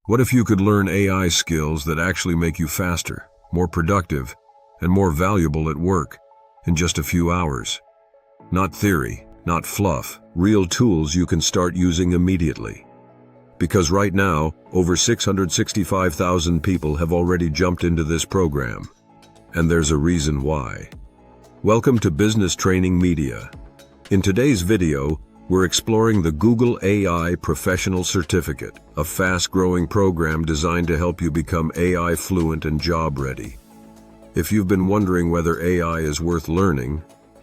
What if you could learn AI skills that actually make you faster, more productive, and more valuable at work in just a few hours? Not theory, not fluff, real tools you can start using immediately. Because right now, over 665,000 people have already jumped into this program. And there's a reason why. Welcome to Business Training Media. In today's video, we're exploring the Google AI Professional Certificate, a fast-growing program designed to help you become AI fluent and job-ready. If you've been wondering whether AI is worth learning,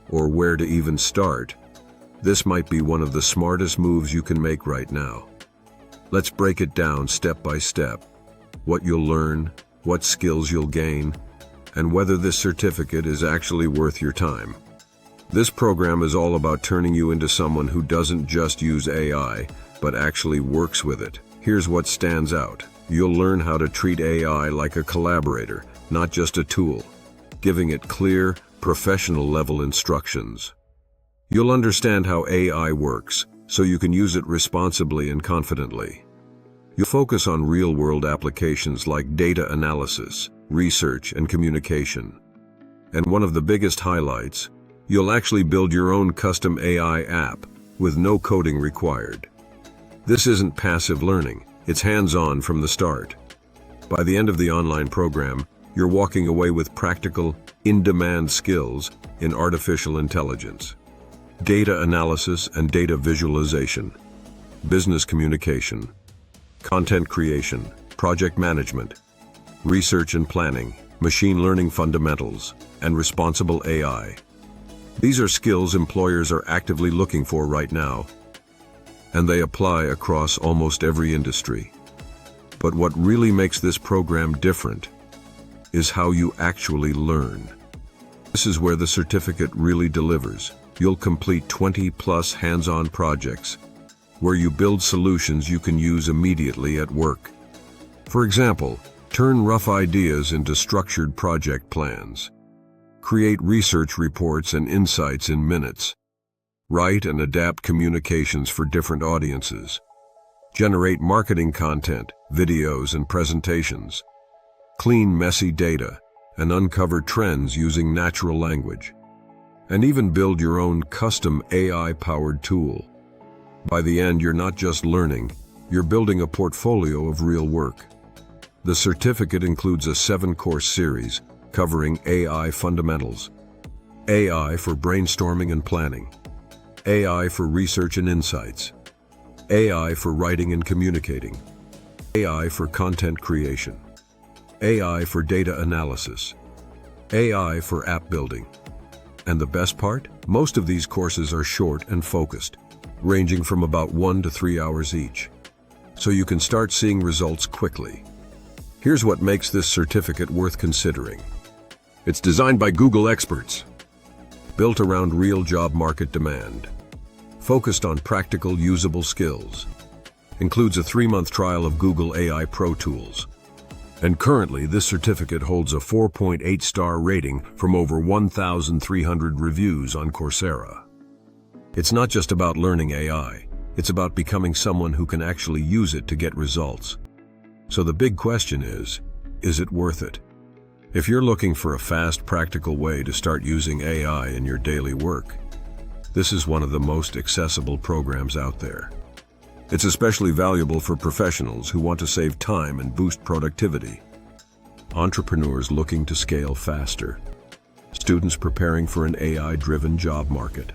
or where to even start, this might be one of the smartest moves you can make right now. Let's break it down step by step. What you'll learn, what skills you'll gain, and whether this certificate is actually worth your time. This program is all about turning you into someone who doesn't just use AI, but actually works with it. Here's what stands out. You'll learn how to treat AI like a collaborator, not just a tool, giving it clear, professional-level instructions. You'll understand how AI works, so you can use it responsibly and confidently. You'll focus on real-world applications like data analysis, research, and communication. And one of the biggest highlights, you'll actually build your own custom AI app with no coding required. This isn't passive learning, it's hands-on from the start. By the end of the online program, you're walking away with practical, in-demand skills in artificial intelligence, data analysis and data visualization, business communication, content creation, project management, research and planning, machine learning fundamentals, and responsible AI. These are skills employers are actively looking for right now, and they apply across almost every industry. But what really makes this program different is how you actually learn. This is where the certificate really delivers. You'll complete 20+ hands-on projects where you build solutions you can use immediately at work. For example, turn rough ideas into structured project plans. Create research reports and insights in minutes. Write and adapt communications for different audiences. Generate marketing content, videos, and presentations. Clean messy data and uncover trends using natural language. And even build your own custom AI-powered tool. By the end, you're not just learning, you're building a portfolio of real work. The certificate includes a 7-course series covering AI fundamentals, AI for brainstorming and planning, AI for research and insights, AI for writing and communicating, AI for content creation, AI for data analysis, AI for app building. And the best part? Most of these courses are short and focused, ranging from about 1 to 3 hours each, so you can start seeing results quickly. Here's what makes this certificate worth considering. It's designed by Google experts, built around real job market demand, focused on practical, usable skills, includes a 3-month trial of Google AI Pro tools, and currently this certificate holds a 4.8-star rating from over 1,300 reviews on Coursera. It's not just about learning AI, it's about becoming someone who can actually use it to get results. So the big question is it worth it? If you're looking for a fast, practical way to start using AI in your daily work, this is one of the most accessible programs out there. It's especially valuable for professionals who want to save time and boost productivity, entrepreneurs looking to scale faster, students preparing for an AI-driven job market,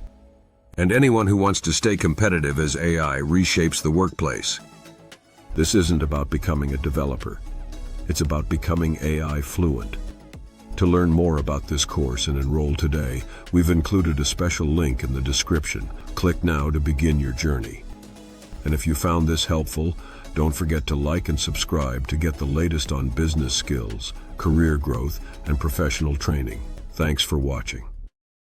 and anyone who wants to stay competitive as AI reshapes the workplace. This isn't about becoming a developer. It's about becoming AI fluent. To learn more about this course and enroll today, we've included a special link in the description. Click now to begin your journey. And if you found this helpful, don't forget to like and subscribe to get the latest on business skills, career growth, and professional training. Thanks for watching.